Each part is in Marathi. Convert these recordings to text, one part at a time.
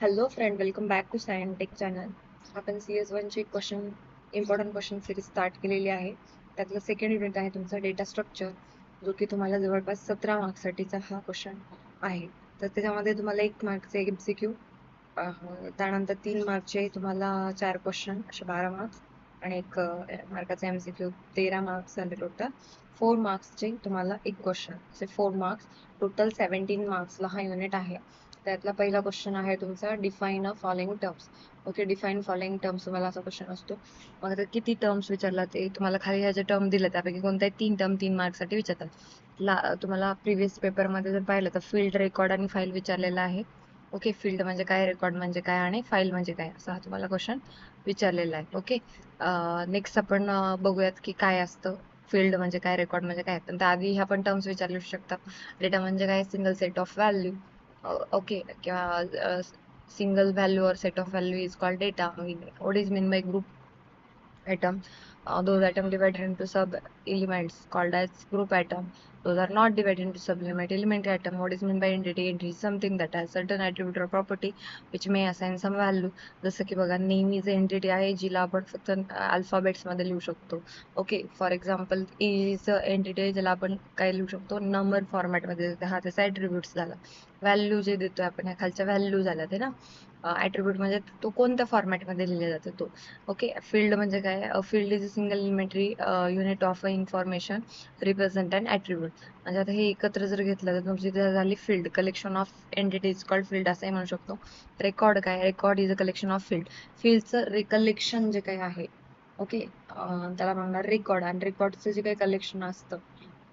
Hello friend, welcome back to सायन टेक चॅनल. आपण CS1 ची इम्पॉर्टंट क्वेश्चन सिरीज स्टार्ट केलेली आहे. त्यातलं सेकंड युनिट आहे तुमचा डेटा स्ट्रक्चर, जो की तुम्हाला जवळपास 17 मार्क्ससाठीचा हा क्वेश्चन आहे. तर त्याच्यामध्ये तुम्हाला 1 मार्कचे MCQ, त्यानंतर 3 मार्कचे तुम्हाला 4 क्वेश्चन असे 12 मार्क्स आणि 1 मार्काचा MCQ 13 मार्क्स झाले टोटल. 4 मार्क्सचे तुम्हाला 1 क्वेश्चन, असे 4 मार्क्स टोटल 17 मार्क्सला हा युनिट आहे. त्यातला पहिला क्वेश्चन आहे तुमचा डिफाईन अ following terms. Okay, define following terms तुम्हाला असा क्वेश्चन असतो. मग आता किती टर्म्स विचारला ते तुम्हाला खाली ह्या जे टर्म दिले त्यापैकी कोणत्याही 3 टर्म 3 मार्क्ससाठी विचारतात. तुम्हाला प्रिव्हियस पेपरमध्ये जर पाहिलं तर फील्ड, रेकॉर्ड आणि फाईल विचारलेला आहे. ओके, फील्ड म्हणजे काय, रेकॉर्ड म्हणजे काय आणि फाईल म्हणजे काय, असा हा तुम्हाला क्वेश्चन विचारलेला आहे. ओके, नेक्स्ट आपण बघूयात की काय असतं. फील्ड म्हणजे काय, रेकॉर्ड म्हणजे काय. पण त्याआधी ह्या पण टर्म्स विचारले शकतात. डेटा म्हणजे काय, single set of value. Okay, किंवा सिंगल व्हॅल्यू और set of value is called data. What is mean by group atom? Those atom divided into sub elements called as group atom. Those are not divided into sub elementary atom. What is meant by entity? Entity is something that has certain attribute or property which may assign some value. जसं की बघा, नेम इज एंटिटी आहे जिला आपण फक्त अल्फाबेट्स मध्ये लिहू शकतो. Okay, for example is entity आहे ज्याला आपण काय लिहू शकतो, नंबर फॉर्मॅट मध्ये. हा त्याचा ॲट्रिब्यूट्स झाला. व्हॅल्यू जे देतोय आपण, ह्या खालच्या व्हॅल्यू झाल्या ते ना. ॲट्रिब्यूट म्हणजे तो कोणत्या फॉर्मॅटमध्ये लिहिला जातो तो. ओके, फील्ड म्हणजे काय, field is a single elementary unit of information represent and attribute. म्हणजे आता हे एकत्र जर घेतलं तर तुमची झाली field. Collection of entities called field असंही म्हणू शकतो. रेकॉर्ड काय, record is a collection of field. फील्डचं रिकलेक्शन जे काही आहे, ओके, त्याला म्हणणार रेकॉर्ड. आणि रेकॉर्डचं जे काही कलेक्शन असतं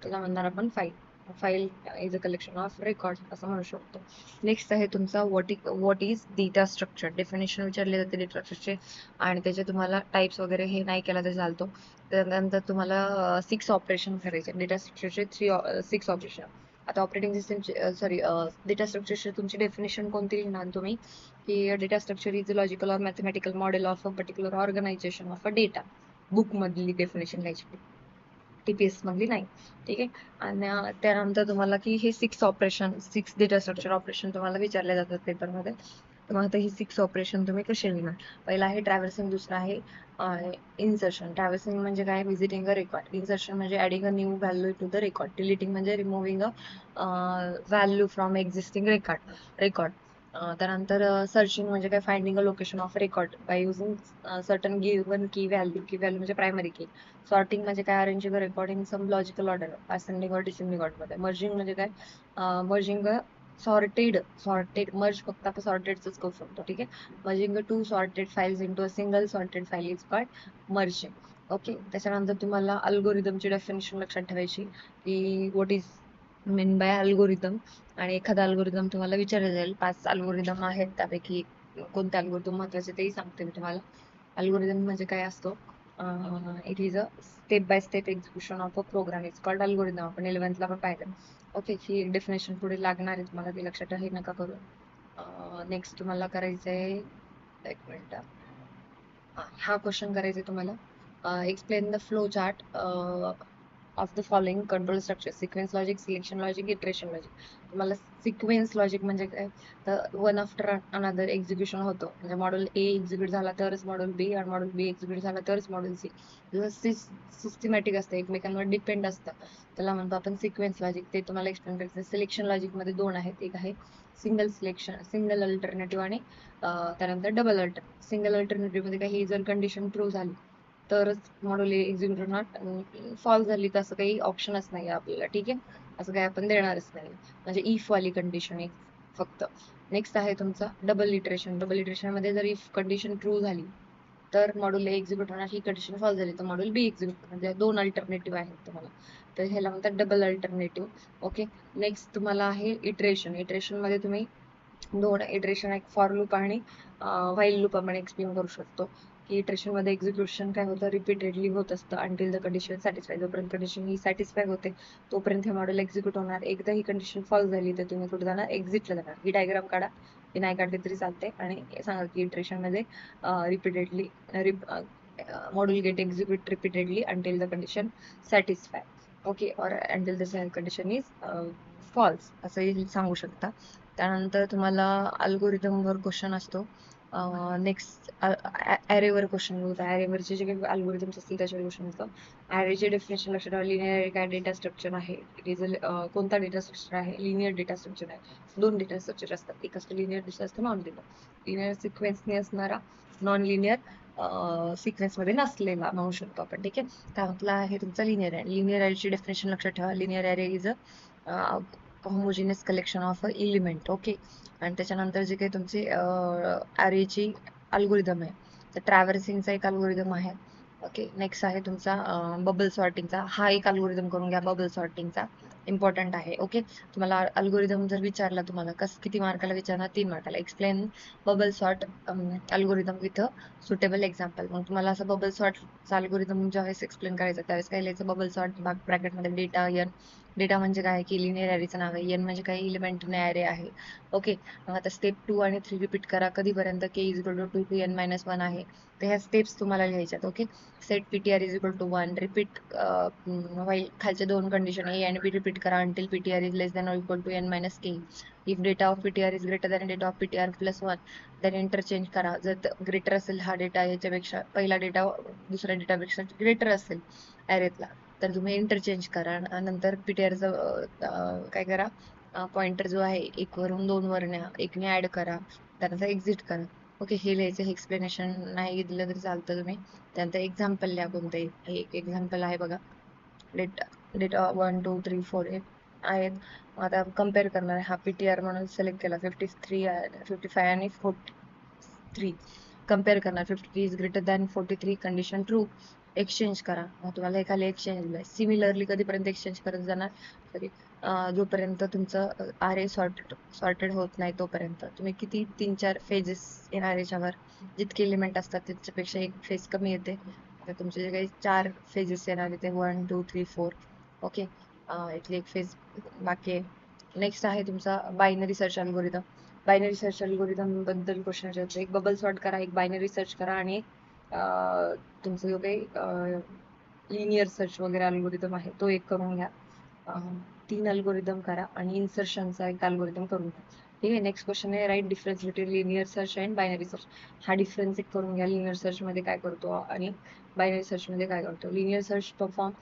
त्याला म्हणणार आपण file. File is a collection of record असं म्हणू शकतो. नेक्स्ट आहे तुमचा what is data structure. Definition विचारले जाते डेटा स्ट्रक्चरचे, आणि त्याचे तुम्हाला टाइप्स वगैरे हे नाही केला तर चालतो. त्यानंतर तुम्हाला 6 ऑपरेशन करायचे डेटा स्ट्रक्चरचे. 6 ऑपरेशन. आता ऑपरेटिंग सिस्टमचे सॉरी डेटा स्ट्रक्चरचे तुमची डेफिनेशन कोणती लिहिणार तुम्ही, की data structure is logical or mathematical model of a particular organization of a data. Book मधली डेफिनेशन लिहायची, TPS मधली नाही. ठीक आहे. आणि त्यानंतर तुम्हाला की हे 6 डेटा स्ट्रक्चर ऑपरेशन तुम्हाला विचारले जातात पेपरमध्ये. तर मग आता ही 6 ऑपरेशन तुम्ही कसे लिहिणार. पहिला आहे ट्रॅव्हर्सिंग, दुसरा आहे इन्सर्शन. ट्रॅव्हर्सिंग म्हणजे काय, व्हिजिटिंग अ रेकॉर्ड. इन्सर्शन म्हणजे adding a new value to the record. Deleting म्हणजे removing a value from existing record. त्यानंतर सर्चिंग म्हणजे काय, finding a location of record by using certain given key value म्हणजे प्रायमरी की. सॉर्टिंग म्हणजे काय, arranging record in some logical order, ascending और डिसेंडिंग ऑर्डरमध्ये. मर्जिंग म्हणजे काय, मर्जिंग सॉर्टेड मर्ज फक्त आपण सॉर्टेडच करू शकतो. ठीक आहे. Merging two sorted files into a single sorted file is called merging. Okay, त्याच्यानंतर तुम्हाला अल्गोरिदमची डेफिनेशन लक्षात ठेवायची, की what is mean by algorithm. आणि एखादा अल्गोरिदम तुम्हाला विचारलं जाईल. 5 अल्गोरिदम आहेत, त्यापैकी कोणते अल्गोरिदम महत्वाचे तेही सांगते मी तुम्हाला. अल्गोरिदम म्हणजे काय असतो, it is a step by step execution of a program is called algorithm. आपण 11th पण पाहिलं. ओके, ही डेफिनेशन पुढे लागणार आहे तुम्हाला, ते लक्षात हे नका करू. नेक्स्ट तुम्हाला करायचं आहे, एक मिनिट, हा क्वेश्चन करायचा आहे तुम्हाला. Explain the flow chart of the following control structure. Sequence logic, selection logic, iteration logic. तुम्हाला सिक्वेन्स लॉजिक म्हणजे काय, तर वन आफ्टर अनदर एक्झिक्युशन होतो. म्हणजे मॉड्यूल A एक्झिक्यूट झाला तरच मॉड्यूल B, आणि मॉड्यूल B एक्झिक्यूट झाला तरच मॉड्यूल C. जसं सिस्टमॅटिक असतं, एकमेकांवर डिपेंड असतं, त्याला म्हणतो आपण सिक्वेन्स लॉजिक. ते तुम्हाला एक्सप्लेन करायचं. सिलेक्शन लॉजिक मध्ये 2 आहेत, एक आहे सिंगल सिलेक्शन, सिंगल अल्टरनेटिव्ह, आणि त्यानंतर डबल अल्टरनेटिव्ह. सिंगल अल्टरनेटिव्ह मध्ये काही जर कंडिशन ट्रू झाली तरच मॉड्यूल A एक्झिक्यूट होणार, आणि फॉल्स झाली तर असं काही ऑप्शनच नाही आपल्याला. ठीक आहे, असं काही आपण देणारच नाही. म्हणजे इफ वाली कंडिशन आहे फक्त. नेक्स्ट आहे तुमचा डबल इटरेशन. डबल इटरेशन मध्ये जर इफ कंडिशन ट्रू झाली तर मॉड्यूल A एक्झिक्यूट होणार, ही कंडिशन फॉल्स झाली तर मॉड्यूल B एक्झिक्यूट. म्हणजे 2 अल्टरनेटिव्ह आहेत तुम्हाला, तर ह्याला म्हणतात डबल अल्टरनेटिव्ह. ओके, नेक्स्ट तुम्हाला आहे इटरेशन. इटरेशन मध्ये तुम्ही 2 इटरेशन, एक फॉर लूप आणि व्हाईल लूप आपण एक्सप्लेन करू शकतो. की इटरेशन मध्ये एक्झिक्युशन काय होतं, रिपीटेडली होत असतं अंटिल द कंडिशन सॅटिस्फाय. जोपर्यंत कंडिशन ही सॅटिस्फाय होते तोपर्यंत हे मॉडेल एक्झिक्यूट होणार. एकदा ही कंडिशन फॉल्स झाली तर तुम्ही कुठे जाणार, एक्झिटला जाणार. ही डायग्राम काढा, ती नाही काढली तरी चालते, आणि सांगा की इटरेशन मध्ये repeatedly module get execute repeatedly until the condition satisfy. Okay, और until the condition is false असंही सांगू शकता. त्यानंतर तुम्हाला अल्गोरिदमवर क्वेश्चन असतो. नेक्स्ट ॲरेवर क्वेश्चन होता. ॲरेवरचे जे काही अल्गोरिदम्स असतील त्याच्यावर क्वेश्चन होतं. ॲरेचे डेफिनेशन लक्षात ठेवा. लिनियर ॲरे काय डेटा स्ट्रक्चर आहे. इट इज कोणता डेटा स्ट्रक्चर आहे. लिनियर डेटा स्ट्रक्चर आहे. 2 डेटा स्ट्रक्चर असतात. एक असतं लिनियर, दुसरं असतं नॉन लिनियर. लिनियर सिक्वेन्सने असणारा, नॉन लिनियर सिक्वेन्समध्ये नसलेला म्हणू शकतो आपण. ठीक आहे. त्यातला आहे तुमचा लिनियर ॲरे. लिनियर ॲरेची डेफिनेशन लक्षात ठेवा. Linear array is a homogeneous collection of a element. Okay. आणि त्याच्यानंतर जे काही तुमचे ॲरेची अल्गोरिदम आहे, तर ट्रॅव्हर्सिंगचा एक अल्गोरिदम आहे. ओके. नेक्स्ट आहे तुमचा बबल सॉर्टिंगचा. हा एक अल्गोरिदम करून घ्या बबल सॉर्टिंगचा, इम्पॉर्टंट आहे. ओके. तुम्हाला अल्गोरिदम जर विचारला, तुम्हाला किती मार्काला विचारणार, 3 मार्काला. Explain bubble sort algorithm with a suitable example. मग तुम्हाला असं बबल सॉर्टचा अल्गोरिदम ज्यावेळेस एक्सप्लेन करायचं त्यावेळेस काय लिहायचं, बबल सॉर्ट ब्रॅकेटमध्ये डेटा एन. डेटा म्हणजे काय की लिनियर ॲरेचं नाव आहे. एन म्हणजे काही एलिमेंट ॲरे आहे. ओके. मग आता स्टेप 2 आणि 3 रिपीट करा. कधीपर्यंत k is equal to 2 to n - 1 आहे. तर ह्या स्टेप्स तुम्हाला लिहायच्यात. Okay. Set ptr is equal to 1. Repeat while खालचे 2 कंडिशन a आणि b रिपीट करा until ptr is less than or equal to n - k. If data of ptr is greater than data of ptr plus 1, then interchange करा. जर ग्रेटर असेल हा डेटा याच्यापेक्षा, पहिला डेटा दुसऱ्या डेटापेक्षा ग्रेटर असेल ॲरेतला, तर तुम्ही इंटरचेंज करा. नंतर ptrचं काय करा, पॉइंटर जो आहे 1 वरून 2 वर न्या, 1 ने ऍड करा, त्यानंतर एक्झिट करा. ओके. हे लिहायचं. हे एक्सप्लेनेशन नाही दिलं तरी चालतं तुम्ही. त्यानंतर एक्झाम्पल लिहा कोणतंही. हे एक एक्झाम्पल आहे बघा. डेटा डेटा 1 2 3 4 आहेत. आता कम्पेअर करणार आहे. हा ptr म्हणून सिलेक्ट केला. 53 55 आणि 43 कम्पेअर करणार. 53 is greater than 43, condition true. Exchange करा. मग तुम्हाला हे खाली एक्सचेंज दिलंय. सिमिलरली कधीपर्यंत एक्सचेंज करत जाणार, सॉरी, जोपर्यंत तुमचं आरे सॉर्टेड होत नाही तोपर्यंत. तुम्ही किती 3-4 फेजेस येणार याच्यावर. जितके एलिमेंट असतात त्याच्यापेक्षा एक फेज कमी येते. आता तुमचे जे काही 4 फेजेस येणार ते 1 2 3 4. ओके. इथले एक फेज बाकी आहे. नेक्स्ट आहे तुमचा binary search algorithm. Binary search algorithm बद्दल क्वेश्चन विचारतो. एक बबल सॉर्ट करा, एक बायनरी सर्च करा आणि तुमचं जो काही लिनियर सर्च वगैरे अल्गोरिदम आहे तो एक करून घ्या. 3 अल्गोरिदम करा आणि इन्सर्शनचा एक अल्गोरिदम करून घ्या. ठीक आहे. नेक्स्ट क्वेश्चन आहे write difference between linear search and binary search. हा डिफरन्स एक करून घ्या. लिनियर सर्च मध्ये काय करतो आणि बायनरी सर्च मध्ये काय करतो. Linear search perform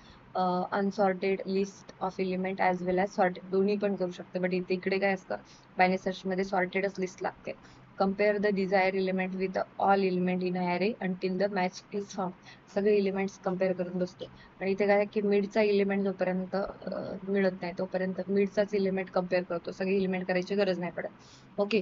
unsorted list of element as well as sorted. दोन्ही पण करू शकते, बट इकडे काय असतं, बायनरी सर्च मध्ये सॉर्टेडच लिस्ट लागते. Compare the desire element with all element in array until the match is found. सगळे एलिमेंट्स कम्पेअर करून बसतो. आणि इथे काय की मिडचा एलिमेंट जोपर्यंत मिळत नाही तोपर्यंत मिडचाच एलिमेंट कम्पेअर करतो. सगळे एलिमेंट करायची गरज नाही पडत. Okay.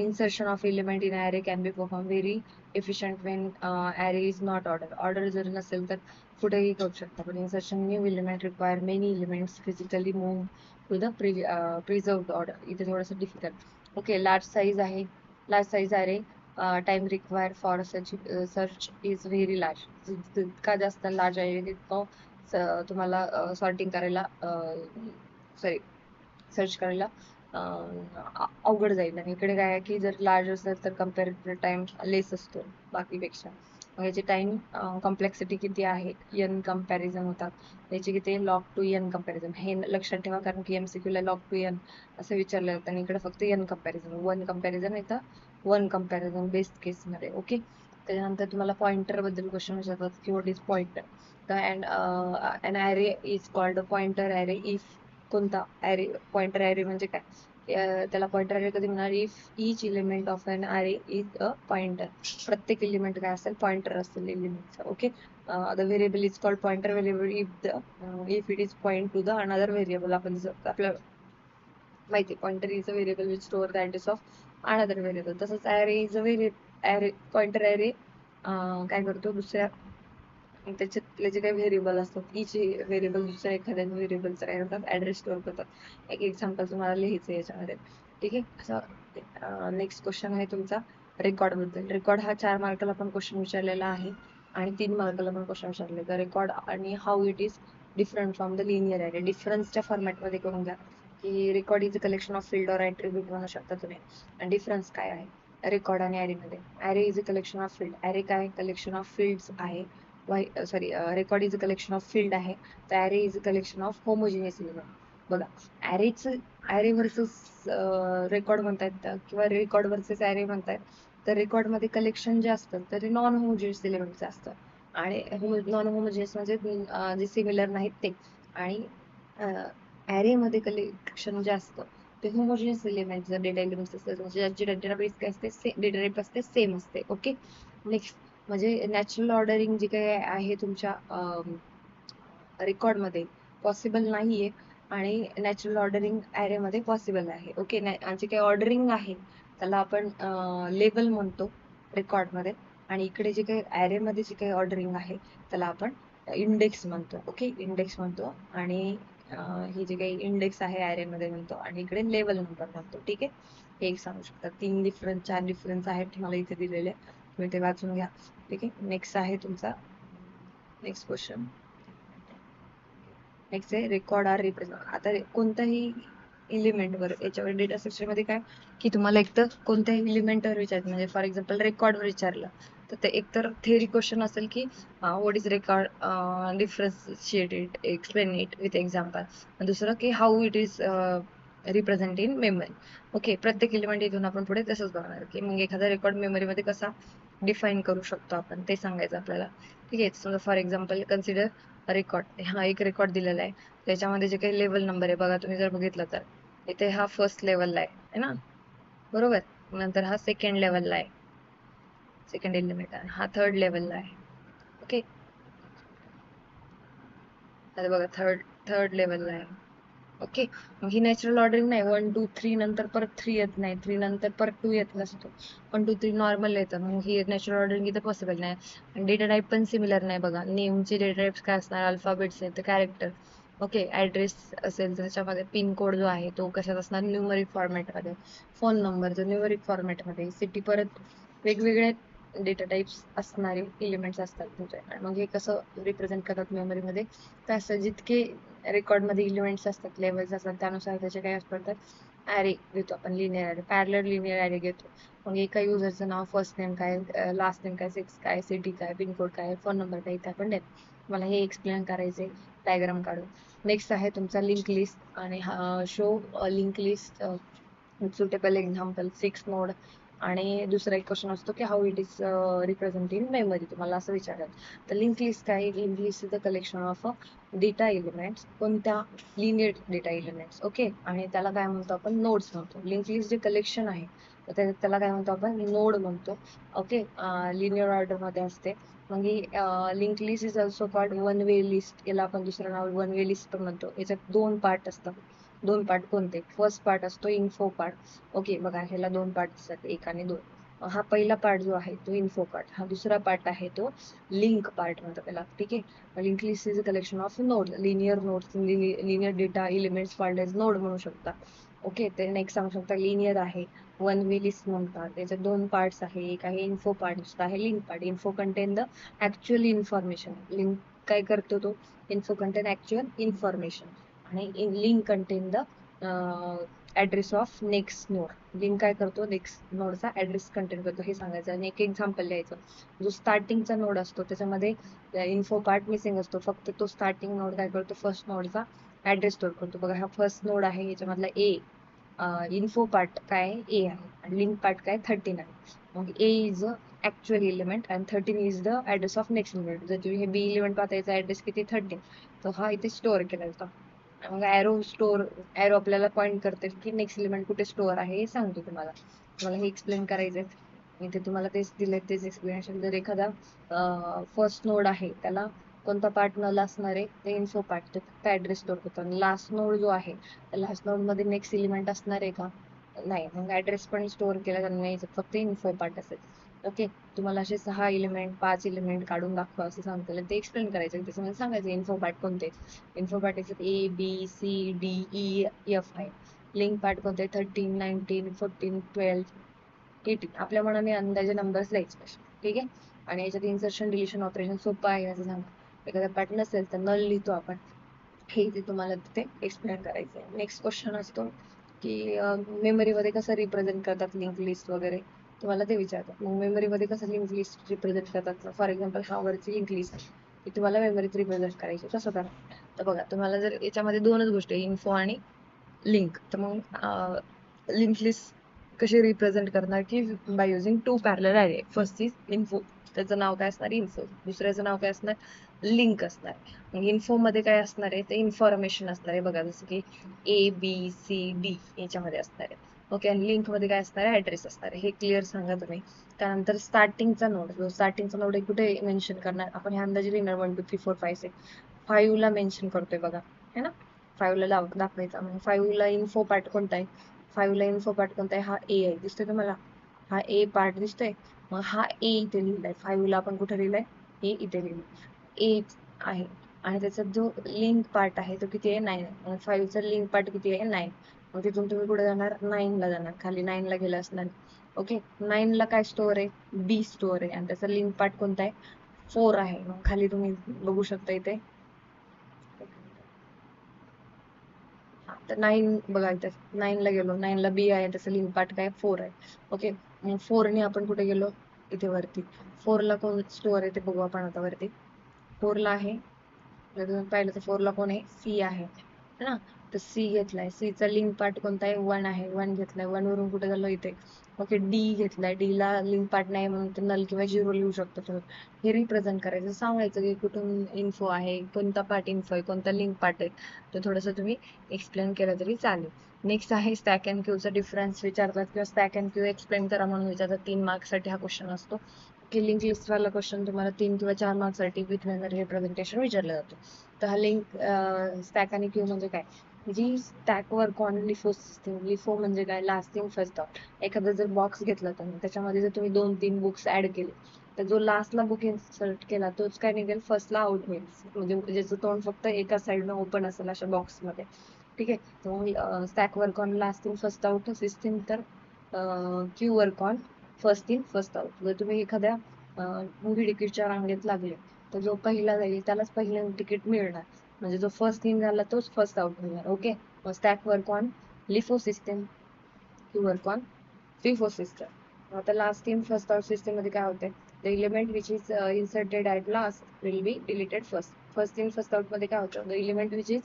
Insertion of element in array can be perform very efficient when array is not order. Order जर नसेल तर कुठेही करू शकता. पण insertion new element require many elements physically move to the preserved order. इथे थोडंसं डिफिकल्ट. ओके. लार्ज साईज आहे. Large size array time required for search is very large. जितका जास्त लार्ज आहे तितकं तुम्हाला सॉर्टिंग करायला, सॉरी, सर्च करायला अवघड जाईल. आणि इकडे काय आहे की जर लार्ज असेल तर कम्पॅरेटिव्ह टाइम लेस असतो बाकीपेक्षा. मग याची टाइम कॉम्प्लेक्सिटी किती आहे, एन कम्पॅरिझन होतात याची किती, लॉग टू एन कम्पॅरिझन. हे लक्षात ठेवा कारण की MCQ ला लॉग टू एन असं विचारलं जातं आणि इकडे फक्त एन कम्पॅरिझन, वन कम्पॅरिझन येतं, वन कम्पॅरिझन बेस्ट केसमध्ये. ओके. त्याच्यानंतर तुम्हाला पॉइंटर बद्दल क्वेश्चन विचारतात की व्हॉट इज पॉइंटर. तर an array is called a pointer array if. कोणता ॲरे, पॉइंटर ॲरे म्हणजे काय, त्याला पॉइंटर ॲरे कधी म्हणणार, if each element of an array is a pointer. प्रत्येक एलिमेंट काय असेल, पॉइंटर असेल एलिमेंटचा. Okay. The variable is called pointer variable if it is point to the another variable. आपण आपल्याला माहिती, pointer is a variable which store the address of another variable. तसंच array is a array, pointer array काय करतो, दुसऱ्या त्याच्यातले जे काही व्हेरिएबल असतात, इच व्हेरिएबल दुसऱ्या एखाद्या व्हेरिएबलचा काय करतात, ॲड्रेस स्टोअर करतात. एक एक्झाम्पल तुम्हाला लिहायचं याच्यामध्ये. ठीक आहे. असं नेक्स्ट क्वेश्चन आहे तुमचा रेकॉर्ड बद्दल. रेकॉर्ड हा 4 मार्काला पण क्वेश्चन विचारलेला आहे आणि 3 मार्काला पण क्वेश्चन विचारले. तर रेकॉर्ड आणि how it is different from the linear array. डिफरन्सच्या फॉर्मॅटमध्ये करून घ्या की record is a collection of field or attribute म्हणू शकता तुम्ही. आणि डिफरन्स काय आहे रेकॉर्ड आणि ॲरेमध्ये. Array is a collection of field. Array काय, कलेक्शन ऑफ फील्ड्स आहे. Sorry, record is a collection of field आहे. तर array is a collection of homogeneous element. बघा, ॲरे व्हर्सेस रेकॉर्ड म्हणतायत किंवा रेकॉर्ड व्हर्सेस ॲरे म्हणतायत. तर रेकॉर्ड मध्ये कलेक्शन जे असतं तर ते नॉन होमोजिनियस एलिमेंटचं असतं आणि नॉन होमोजिनियस म्हणजे जे सिमिलर नाहीत ते. आणि ॲरे मध्ये कलेक्शन जे असतं ते होमोजिनियस एलिमेंटचं डेटा एलिमेंट्स असतात, म्हणजे ज्यांची डेटाबेस काय असते, डेटा टाईप असते सेम असते. ओके, नेक्स्ट म्हणजे नॅचरल ऑर्डरिंग जे काही आहे तुमच्या रेकॉर्ड मध्ये पॉसिबल नाहीये आणि नॅचरल ऑर्डरिंग ॲरे मध्ये पॉसिबल आहे. ओके, जे काही ऑर्डरिंग आहे त्याला आपण लेबल म्हणतो रेकॉर्ड मध्ये, आणि इकडे जे काही ॲरे मध्ये जे काही ऑर्डरिंग आहे त्याला आपण इंडेक्स म्हणतो. ओके, इंडेक्स म्हणतो. आणि ही जे काही इंडेक्स आहे ॲरे मध्ये म्हणतो, आणि इकडे लेबल नंबर म्हणतो. ठीक आहे, हे एक सांगू शकता. 4 डिफरन्स आहेत मला इथे दिलेले, तुम्ही ते वाचून घ्या. ठीक आहे, नेक्स्ट आहे तुमचा नेक्स्ट क्वेश्चन. नेक्स्ट आहे रेकॉर्ड आर रिप्रेझेंट. आता कोणत्याही एलिमेंटवर याच्यावर डेटा स्ट्रक्चर मध्ये काय की तुम्हाला एकतर कोणत्याही एलिमेंटवर विचारलं, म्हणजे फॉर एक्झाम्पल रेकॉर्डवर विचारलं तर ते एकतर थेअरी क्वेश्चन असेल की what is record, differentiate it, explain it with example. दुसरं की how it is represent in memory. Okay, प्रत्येक एलिमेंट इथून आपण पुढे तसंच बघणार की मग एखादा रेकॉर्ड मेमरीमध्ये कसा डिफाईन करू शकतो आपण ते सांगायचं आपल्याला. ठीक आहे, समजा फॉर एक्झाम्पल कन्सिडर रेकॉर्ड. हा एक रेकॉर्ड दिलेला आहे, त्याच्यामध्ये जे काही लेवल नंबर आहे बघा, तुम्ही जर बघितलं तर इथे हा फर्स्ट लेवलला आहे ना, बरोबर. नंतर हा सेकंड लेवलला आहे, सेकंड एलिमेंट आहे. हा थर्ड लेवलला आहे. ओके, आता बघा थर्ड थर्ड लेवलला आहे. ओके, मग ही नॅचरल ऑर्डरिंग नाही. 1 2 3 नंतर परत 3 येत नाही, 3 नंतर परत 2 येत नसतो, 1 2 3 नॉर्मल येतं. मग ही नॅचरल ऑर्डरिंग इथं पॉसिबल नाही. आणि डेटा टाईप पण सिमिलर नाही बघा. नेमचे डेटा टाईप्स काय असणार, अल्फाबेट्स आहेत तर कॅरेक्टर. ओके, ऍड्रेस असेल तर त्याच्यामध्ये पिन कोड जो आहे तो कशात असणार, न्यूमरिक फॉर्मॅटमध्ये. फोन नंबर जो न्यूमरिक फॉर्मॅटमध्ये. सिटी परत वेगवेगळे डेटा टाईप्स असणारे एलिमेंट्स असतात तुमचे. आणि मग हे कसं रिप्रेझेंट करतात मेमरीमध्ये, तर असं जितके रेकॉर्ड मध्ये एलिमेंट्स असतात, लेवल्स असतात, त्यानुसार त्याचे काय असतात ॲरे घेतो आपण. Linear array, parallel linear array घेतो. मग एका युजरचं नाव, फर्स्ट नेम काय, लास्ट नेम काय, सेक्स काय, सिटी काय, पिनकोड काय, फोन नंबर काय, इथे आपण देतो. मला हे एक्सप्लेन करायचे डायग्राम काढून. नेक्स्ट आहे तुमचा लिंक लिस्ट. आणि show link list suitable example 6 node. आणि दुसरा एक क्वेश्चन असतो की how it is represent in memory, तुम्हाला असं विचारतात. तर लिंक लिस्ट काय, link list is the collection of data elements, कोणत्या लिनियर डेटा एलिमेंट्स. ओके, आणि त्याला काय म्हणतो आपण, नोड्स म्हणतो. लिंक लिस्ट जे कलेक्शन आहे तर त्याला काय म्हणतो आपण, नोड म्हणतो. ओके, लिनियर ऑर्डर मध्ये असते. मग ही link list is also called one way list, याला आपण दुसरं नाव वन वे लिस्ट पण म्हणतो. याच्यात 2 पार्ट असतात. 2 पार्ट कोणते, फर्स्ट पार्ट असतो इन्फो पार्ट. ओके, बघा ह्याला 2 पार्ट असतात, 1 आणि 2. हा पहिला पार्ट जो आहे तो इन्फो पार्ट, हा दुसरा पार्ट आहे तो लिंक पार्ट म्हणतो त्याला. ठीक आहे, link list is a collection of node, linear nodes, linear data elements called as node म्हणू शकता. ओके, ते नेक्स्ट सांगू शकता लिनियर आहे, वन वे लिस्ट म्हणतात. त्याच्यात 2 पार्ट्स आहे, एक आहे इन्फो पार्ट, दुसरा आहे link part. Info content the actual information, link काय करतो तो, इन्फो कंटेन ऍक्च्युअल इन्फॉर्मेशन. आणि link content the address of next node, link काय करतो, नेक्स्ट नोडचा ऍड्रेस कंटेन करतो, हे सांगायचं. आणि एक एक्झाम्पल द्यायचं. जो स्टार्टिंगचा नोड असतो त्याच्यामध्ये इन्फो पार्ट मिसिंग असतो, फक्त तो स्टार्टिंग नोड काय करतो, फर्स्ट नोडचा ऍड्रेस स्टोअर करतो. बघा हा फर्स्ट नोड आहे, याच्यामधला ए, इन्फो पार्ट काय ए आहे, आणि लिंक पार्ट काय 13 आहे. मग ए इज ऍक्च्युअल एलिमेंट आणि 13 is the address of next element. जर तुम्ही हे बी एलिमेंट पाहता, याचा ऍड्रेस किती 13, तर हा इथे स्टोअर केला जातो. मग एरो आपल्याला पॉइंट करते की नेक्स्ट एलिमेंट कुठे स्टोअर आहे हे सांगतो तुम्हाला. तुम्हाला हे एक्सप्लेन करायचंय, इथे तुम्हाला तेच दिलंय, तेच एक्सप्लेनेशन. जर एखादा फर्स्ट नोड आहे त्याला कोणता पार्ट न असणार आहे, ते इन्फो पार्ट, ते फक्त ऍड्रेस स्टोअर करतो. आणि लास्ट नोड जो आहे, लास्ट नोड मध्ये नेक्स्ट एलिमेंट असणार आहे का, नाही, मग ऍड्रेस पण स्टोअर केला जाणार नाही, फक्त इन्फो पार्ट असेल. ओके, तुम्हाला असे 6 एलिमेंट 5 एलिमेंट काढून दाखवा असं सांगतो, ते एक्सप्लेन करायचं. त्याच्यामध्ये सांगायचं इन्फो पार्ट कोणते. इन्फो पार्ट याच्यात A B C D E F आहे. लिंक पार्ट कोणते, 13 19 14 12 18, आपल्या मनाने अंदाजे नंबर्स लिहायचे. ठीक आहे, आणि याच्यात इन्सर्शन डिलिशन ऑपरेशन सोपं आहे असं सांगा. एखादा पार्ट नसेल तर नल लिहितो आपण, हे ते तुम्हाला तिथे एक्सप्लेन करायचं आहे. नेक्स्ट क्वेश्चन असतो की मेमरीमध्ये कसं रिप्रेझेंट करतात लिंक लिस्ट वगैरे, तुम्हाला ते विचारतात. मग मेमरीमध्ये कसं लिंक लिस्ट रिप्रेझेंट करतात, फॉर एक्झाम्पल हा वरची लिंक लिस्ट की तुम्हाला मेमरीत रिप्रेझेंट करायची तसं करा. तर बघा तुम्हाला जर याच्यामध्ये दोनच गोष्टी इन्फो आणि लिंक, तर मग लिंक लिस्ट कशी रिप्रेझेंट करणार की by using two parallel array. First is info, त्याचं नाव काय असणार इन्फो, दुसऱ्याचं नाव काय असणार लिंक असणार. मग इन्फो मध्ये काय असणार आहे ते इन्फॉर्मेशन असणार आहे बघा, जसं की ABCD याच्यामध्ये असणार आहे. ओके, आणि लिंक मध्ये काय असणार आहे ऍड्रेस असणार आहे. हे क्लिअर सांगा तुम्ही. त्यानंतर स्टार्टिंगचा नोड कुठे मेन्शन करणार आपण, ह्या अंदाजे लिहिणार 1 2 3 4 5 6. 5 ला मेन्शन करतोय बघा, है ना. 5 ला दाखवायचा. मग 5 ला इन्फो पार्ट कोणता आहे, 5 ला इन्फो पार्ट कोणता आहे, हा ए आहे, दिसतोय तुम्हाला, हा ए पार्ट दिसतोय. मग हा ए इथे लिहिलाय, 5 ला आपण कुठे लिहिलाय ए इथे लिहिलाय, ए आहे. आणि त्याचा जो लिंक पार्ट आहे तो किती आहे 9 आहे. मग 5 चा लिंक पार्ट किती आहे 9. मग तिथून तुम्ही कुठे जाणार 9 ला जाणार, खाली 9 ला गेला असणार. ओके, 9 ला काय स्टोअर आहे, बी स्टोअर आहे, आणि त्याचा लिंक पार्ट कोणता आहे 4 आहे. मग खाली तुम्ही बघू शकता इथे, तर 9 बघा इथे 9 ला गेलो, 9 ला बी आहे, त्याचा लिंक पार्ट काय 4 आहे. ओके, मग 4 ने आपण कुठे गेलो इथे वरती. 4 ला कोण स्टोअर आहे ते बघू आपण आता वरती. 4 ला आहे, जर तुम्ही पाहिलं तर 4 ला कोण आहे सी आहे ना. तर सी घेतलाय, सी चा लिंक पार्ट कोणता आहे 1 आहे, 1 घेतलाय. 1 वरून कुठे झालो इथे. ओके, डी घेतलाय, डी ला लिंक पार्ट नाही म्हणून ते नल किंवा झिरो लिहू शकतो. तर हे रिप्रेझेंट करायचं, सांगायचं की कुठून इन्फो आहे, कोणता पार्ट इन्फो आहे, कोणता लिंक पार्ट आहे. तर थोडंसं तुम्ही एक्सप्लेन केलं तरी चालेल. नेक्स्ट आहे स्टॅक अँड क्यूचा डिफरन्स विचारतात किंवा स्टॅक अँड क्यू एक्सप्लेन करा म्हणून विचारतात. 3 मार्क्ससाठी हा क्वेश्चन असतो. की लिंक लिस्ट वाला क्वेश्चन तुम्हाला 3 किंवा 4 मार्क्ससाठी विथ मेमरी रिप्रेझेंटेशन विचारलं जातं. तर हा लिंक स्टॅक आणि क्यू म्हणजे काय, जी stack work on LIFO system. LIFO म्हणजे काय, लास्ट इन फर्स्ट आउट. एखादा जर बॉक्स घेतला तुम्ही, त्याच्यामध्ये जर तुम्ही 2-3 बुक्स ऍड केले, तर जो लास्टला बुक इन्सर्ट केला तोच काय निघेल फर्स्टला आउट होईल. म्हणजे ज्याचं तोंड फक्त एका साईडनं ओपन असेल अशा बॉक्समध्ये. ठीक आहे, तर stack work on last in first out system, तर queue work on first in first out. जर तुम्ही एखाद्या मूवी तिकीटच्या रांगेत लागले, तर जो पहिला जाईल त्यालाच पहिलं तिकीट मिळणार. म्हणजे जो फर्स्ट इन झाला तोच फर्स्ट आउट होणार. Okay, stack work on LIFO system, queue work on FIFO system. आता last in first out system मध्ये काय होते, the element which is inserted at last will be deleted first. First in first out मध्ये काय होतं, the element which is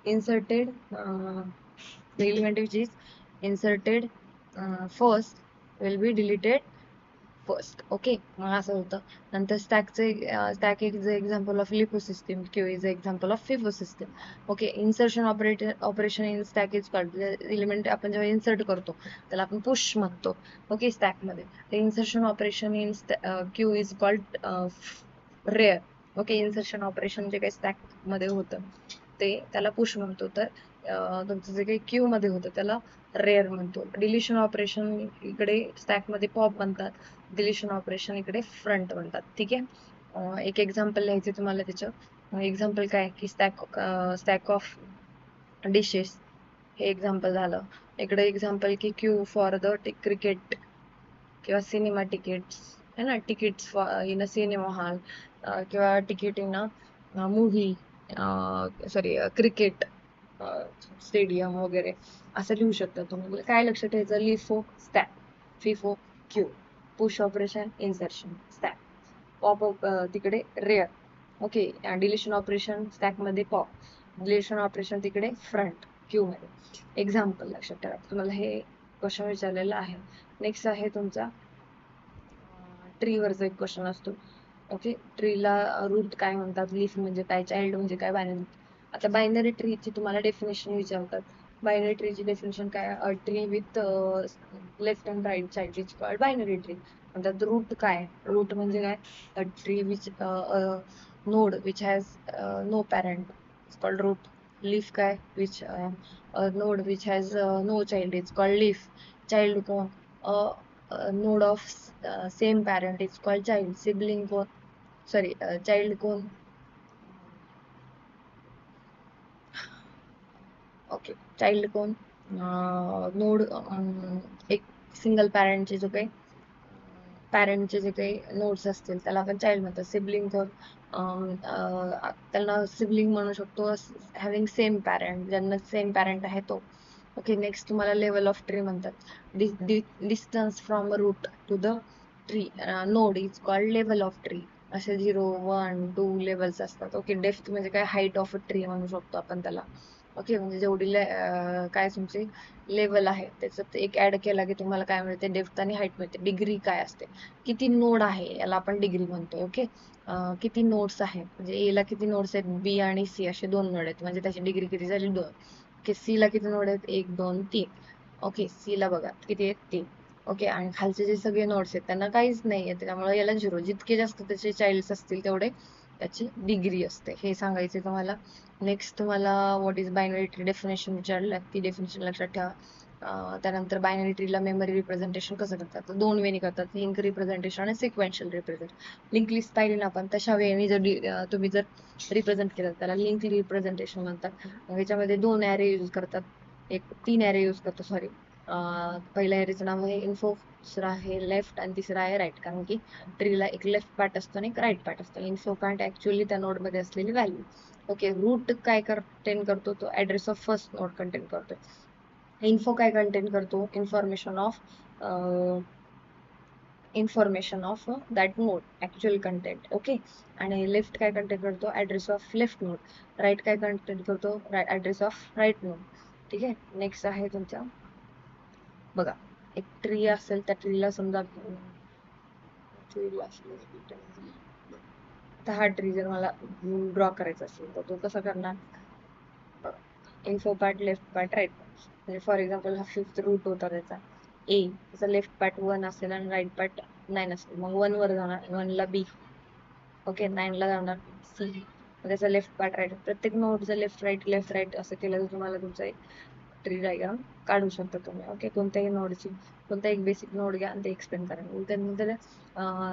inserted the element which is inserted first will be deleted first. Okay, मग असं होतं. नंतर stack is example of LIFO system, Q is example of FIFO system. Okay, insertion operation in stack is called, element आपण जेव्हा इन्सर्ट करतो त्याला आपण पुश म्हणतो. ओके, स्टॅक मध्ये insertion operation in Q is called rare. Okay, insertion operation जे काही स्टॅक मध्ये होतं ते त्याला पुश म्हणतो. तर तुमचं जे काही क्यू मध्ये होतं त्याला रेअर म्हणतो. डिलिशन ऑपरेशन इकडे स्टॅक मध्ये पॉप म्हणतात, डिलिशन ऑपरेशन इकडे फ्रंट म्हणतात. ठीक आहे, एक एक्झाम्पल लिहायचे तुम्हाला त्याचं. एक्झाम्पल काय की स्टॅक ऑफ डिशेस, हे एक्झाम्पल झालं. इकडे एक्झाम्पल की क्यू फॉर द क्रिकेट किंवा सिनेमा तिकीट्स, है ना, tickets in a cinema hall किंवा ticket in a movie, sorry cricket stadium वगैरे असं लिहू शकता तुम्ही. काय लक्षात ठेवायचं, LIFO stack, FIFO queue, push operation insertion stack, pop तिकडे rear. Okay, deletion operation stack मध्ये पॉप, डिलिशन ऑपरेशन तिकडे फ्रंट क्यू मध्ये. एक्झाम्पल लक्षात ठेवा, तुम्हाला हे क्वेश्चन विचारलेला आहे. नेक्स्ट आहे तुमचा ट्री वरचा एक क्वेश्चन असतो. ओके, ट्रीला रूट काय म्हणतात, लीफ म्हणजे काय, चाइल्ड म्हणजे काय, बायनरी. आता बायनरी ट्रीची तुम्हाला डेफिनेशन विचारतात. बायनरी ट्रीची डेफिनेशन काय, a tree with left and right child is called binary tree. म्हणतात रूट काय, रूट म्हणजे काय, a tree which node which has no parent is called root. Leaf काय, which node which has no child is called leaf. Child कोण, node of same parent is called child. Sibling कोण, सॉरी चाइल्ड कोण, ओके, चाइल्ड कोण, नोड एक सिंगल पॅरेंटचे जो काही पॅरेंटचे जे काही नोड्स असतील त्याला आपण चाइल्ड म्हणतो. सिबलिंग कोण, त्याला सिबलिंग म्हणू शकतो हॅव्हिंग सेम पॅरेंट, ज्यांना सेम पॅरेंट आहे तो. ओके, नेक्स्ट तुम्हाला लेवल ऑफ ट्री म्हणतात. Distance from root two the tree node is called level of tree. असे 0, 1, 2 लेवल्स असतात. ओके, डेप्थ म्हणजे काय, हाईट ऑफ अ ट्री म्हणू शकतो आपण त्याला. ओके, म्हणजे जेवढी काय तुमची लेवल आहे त्याच्यात एक ऍड केला की तुम्हाला काय मिळते, डेप्थ आणि हाईट मिळते. डिग्री काय असते, किती नोड आहे याला आपण डिग्री म्हणतो. ओके, किती नोड्स आहेत, म्हणजे ए ला किती नोड्स आहेत, बी आणि सी असे 2 नोड आहेत, म्हणजे त्याची डिग्री किती झाली, 2. ओके, सी ला किती नोड आहेत, 1, 2, 3. ओके, सी ला बघा किती आहेत, 3. ओके, आणि खालचे जे सगळे नोड्स आहेत त्यांना काहीच नाही आहे, त्यामुळे याला 0. जितके जास्त त्याचे चाइल्ड्स असतील तेवढे त्याची डिग्री असते, हे सांगायचे तुम्हाला. नेक्स्ट तुम्हाला what is binary tree definition विचारलं, ती डेफिनेशन लक्षात ठेवा. त्यानंतर बायनरी ट्रीला मेमरी रिप्रेझेंटेशन कसं करतात, तर 2 वेनी करतात, लिंक रिप्रेझेंटेशन आणि सिक्वेन्शियल रिप्रेझेंट. लिंक लिस्ट पाहिली ना आपण, तशा वेळी जर तुम्ही जर रिप्रेझेंट केलं त्याला लिंक रिप्रेझेंटेशन म्हणतात. याच्यामध्ये 2 ॲरे यूज करतात, 3 ॲरे यूज करतो, सॉरी. पहिल्या ॲरेचं नाव आहे इन्फो, दुसरा आहे लेफ्ट आणि तिसरा आहे राईट, कारण की ट्रीला एक लेफ्ट पार्ट असतो आणि एक राईट पार्ट असतो. इन्फो पार्ट ऍक्च्युअली त्या नोड मध्ये असलेली व्हॅल्यू. ओके, रूट काय कंटेन करतो, तो address of first node contain करतो. इन्फो काय कंटेन करतो, information of that node, actual content. Okay, आणि लेफ्ट काय कंटेन करतो, address of left node. Right काय कंटेन करतो, ऍड्रेस ऑफ राईट नोड. ठीक आहे, नेक्स्ट आहे तुमच्या, बघा, एक ट्री असेल, त्या ट्रीला समजा आता हा ट्री जर मला ड्रॉ करायचा असेल तर तो कसा करणार, info part, left part, right part. म्हणजे फॉर एक्झाम्पल हा 5th रूट होता त्याचा ए, त्याचा लेफ्ट पार्ट 1 असेल आणि राईट पार्ट 9 असेल, मग 1 वर जाणार, 1 ला बी. ओके, 9 ला जाणार सी. त्याचा लेफ्ट पार्ट राईट, प्रत्येक नोडचं लेफ्ट राईट असं केलं तर तुम्हाला तुमचा एक ट्री डायग्राम काढू शकता तुम्ही. ओके, कोणत्याही नोडची, कोणता एक बेसिक नोड घ्या आणि ते एक्सप्लेन करा. त्यानंतर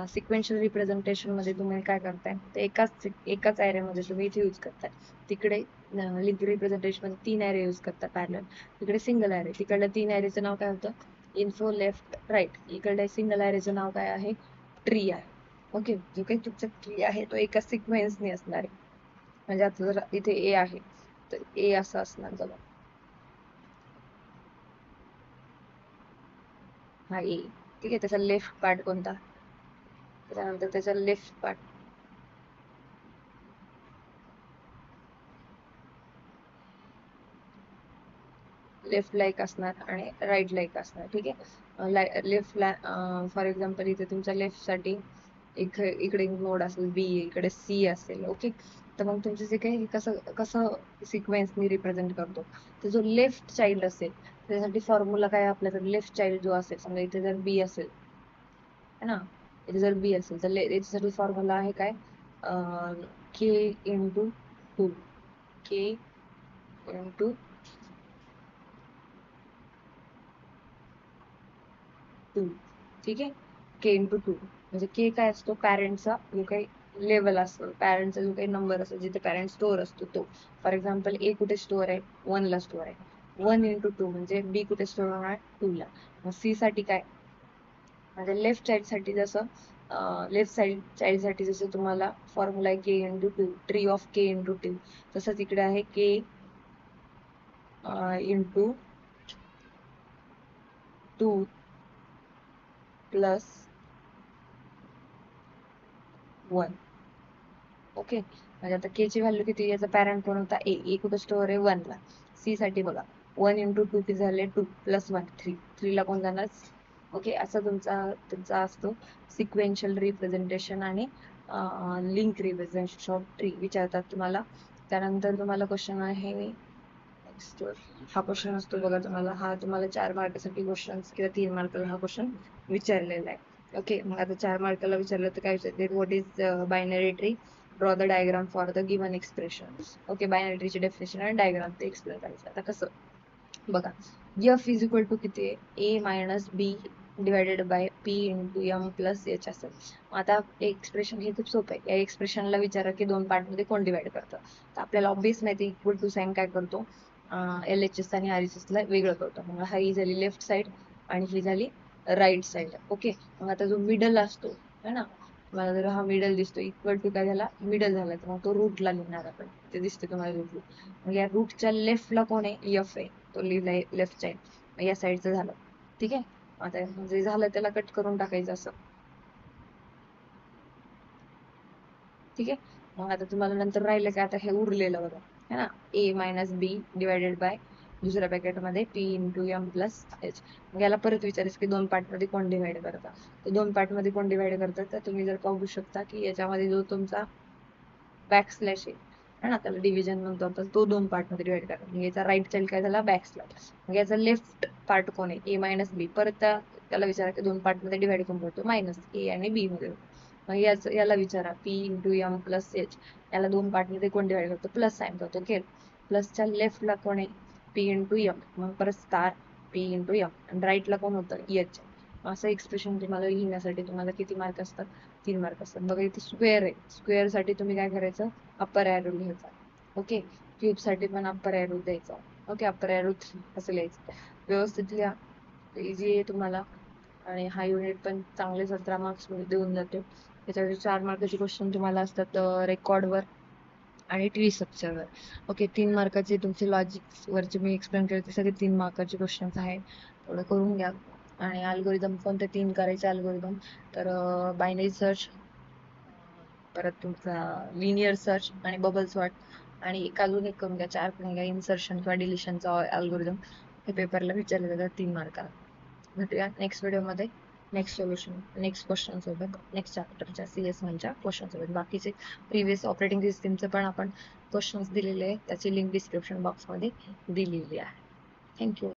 सिक्वेन्शियल रिप्रेझेंटेशन मध्ये तुम्ही काय करताय, ते एकाच मध्ये तुम्ही इथे यूज करताय. तिकडे लिंक रिप्रेझेंटेशन मध्ये 3 ॲरे यूज करता पॅरलल, तिकडे सिंगल ॲरे. तिकडे 3 ॲरेचं नाव काय होतं, इन्फो, लेफ्ट, राईट. इकडे सिंगल ॲरेचं नाव काय आहे, ट्री आहे. ओके, जो काही तुमचा ट्री आहे तो एका सिक्वेन्सने असणार आहे. म्हणजे आता जर इथे ए आहे तर ए असं असणार, बघा, हा ए. ठीक आहे, त्याचा लेफ्ट पार्ट कोणता, त्याच्यानंतर त्याचा लेफ्ट पार्ट, लेफ्ट ला एक असणार आणि राईट ला एक असणार. ठीक आहे, लेफ्टला फॉर एक्झाम्पल इथे तुमच्या लेफ्ट साठी इकडे नोड असेल बी, इकडे सी असेल. ओके, तर मग तुमचे जे काही कसं कसं सिक्वेन्सनी रिप्रेझेंट करतो, तर जो लेफ्ट चाइल्ड असेल त्यासाठी फॉर्म्युला काय आपल्याकडे, लेफ्ट चाइल्ड जो असेल, समजा इथे जर बी असेल है ना, इथे जर बी असेल तर याच्यासाठी फॉर्म्युला आहे काय, के इंटू 2, के इंटू 2. ठीक आहे, के इंटू 2 म्हणजे के काय असतो, पॅरेंटचा जो काही लेवल असतो, पॅरेंटचा जो काही नंबर असतो, जिथे पॅरेंट स्टोअर असतो तो. फॉर एक्झाम्पल ए कुठे स्टोअर आहे, 1 ला स्टोअर आहे. 1 इंटू 2 म्हणजे बी कुठे स्टोअर होणार, 2 ला. मग सी साठी काय, म्हणजे लेफ्ट साइड साठी जसं, लेफ्ट साइड चाइल्ड साठी जसं तुम्हाला फॉर्म्युला आहे K into 2, tree of K into 2, तसंच इकडे आहे के इंटू 2 प्लस 1. ओके, म्हणजे आता के ची व्हॅल्यू किती, याचा पॅरेंट कोण होता, ए कुठे स्टोअर आहे, 1 ला. सी साठी बघा, 1 इंटू 2 किती झाले, 2 प्लस 1, 3. 3 ला कोण जाणार, ओके. असं तुमचा असतो सिक्वेन्शियल रिप्रेझेंटेशन आणि लिंक रिप्रेझेंटेशन ऑफ ट्री विचारतात तुम्हाला. त्यानंतर तुम्हाला क्वेश्चन आहे नेक्स्ट, हा क्वेश्चन असतो बघा तुम्हाला, हा तुम्हाला 4 मार्कासाठी क्वेश्चन किंवा 3 मार्काला हा क्वेश्चन विचारलेला आहे. ओके, मग आता 4 मार्काला विचारलं तर काय विचारते, what is binary tree, draw the diagram for the given expression. Okay, binary ट्रीची डेफिनेशन आणि डायग्राम ते एक्सप्लेन करायचं. आता कसं बघा, एफ इज इक्वल टू किती आहे, A minus B divided by P into M plus H असेल. आता एक्सप्रेशन हे खूप सोपं आहे. या एक्सप्रेशनला विचारा की 2 पार्ट मध्ये कोण डिवाइड करतं, तर आपल्याला ऑब्विस माहिती, इक्वल टू साइन काय करतो, एल एच एस आणि आर एच एस ला वेगळं करतो. मग ही झाली लेफ्ट साइड आणि ही झाली राईट साइड. ओके, मग आता जो मिडल असतो है ना, मला जर हा मिडल दिसतो, इक्वल टू काय झाला, मिडल झाला, तर मग तो रूटला लिहिणार आपण, ते दिसते तुम्हाला रूट. मग या रूटच्या लेफ्टला कोण आहे, एफ आहे, तो लिहिलाय लेफ्ट साइड, या साइडचं झालं. ठीक आहे, आता जे झालं त्याला कट करून टाकायचं असं. ठीक आहे. मग आता तुम्हाला नंतर राहिलं की आता हे उरलेलं बघा है ना, A minus B divided by दुसऱ्या ब्रॅकेटमध्ये P into M plus H. मग याला परत विचारायचं की दोन पार्टमध्ये कोण डिवाइड करता. तर दोन पार्टमध्ये कोण डिवाइड करतात, तर तुम्ही जर पाहू शकता की याच्यामध्ये जो तुमचा बॅक स्लॅश आहे ना, त्याला डिव्हिजन म्हणतो आपण, तो दोन पार्टमध्ये डिवाइड करा. मग याचा राईट चाइल्ड काय झाला, बॅक स्लॅश. मग याचा लेफ्ट पार्ट कोण आहे, ए मायनस बी. परत त्याला विचारा की दोन पार्टमध्ये डिवाइड कोण करतो, मायनस ए आणि बी मध्ये. मग याला विचारा P into M plus H, याला दोन पार्टमध्ये कोण डिवाइड करतो, प्लस साइन करतो. ओके, प्लसच्या लेफ्टला कोण आहे, पी इंटू एम. मग परत स्टार पी इंटू एम. आणि राईटला कोण होतं, एच. असं एक्सप्रेशन तुम्हाला लिहिण्यासाठी तुम्हाला किती मार्क असतात, 3 मार्क असतात. बघा इथे स्क्वेअर आहे, स्क्वेअर साठी तुम्ही काय करायचं, अप्पर एरो लिहायचा. ओके, क्यूब साठी पण अप्पर एरो द्यायचा. ओके, अप्पर एरो असं लिहायचं. व्यवस्थित लिहा, इझी आहे तुम्हाला. आणि हा युनिट पण चांगले 17 मार्क्स मध्ये देऊन जातो. त्याच्यावर 4 मार्काचे क्वेश्चन तुम्हाला असतात रेकॉर्डवर आणि ट्री स्ट्रक्चरवर. ओके, 3 मार्काचे तुमचे लॉजिक वरचे मी एक्सप्लेन केले ते सगळे 3 मार्काचे क्वेश्चन्स आहेत. थोडं करून घ्या. आणि अल्गोरिदम कोणते 3 करायचे अल्गोरिदम, तर बायनरी सर्च, परत तुमचा लिनियर सर्च आणि बबल सॉर्ट, आणि एक अजून एक करून घ्या, 4 करून घ्या, इन्सर्शन किंवा डिलिशनचा अल्गोरिदम. हे पेपरला विचारले जातात 3 मार्काला. भेटूया नेक्स्ट व्हिडिओमध्ये, नेक्स्ट सोल्युशन, नेक्स्ट क्वेश्चन सोबत, नेक्स्ट चॅप्टरच्या CS1च्या क्वेश्चन सोबत. बाकीचे प्रिव्हियस ऑपरेटिंग सिस्टीमचे पण आपण क्वेश्चन्स दिलेले आहेत, त्याची लिंक डिस्क्रिप्शन बॉक्समध्ये दिलेली आहे. थँक्यू.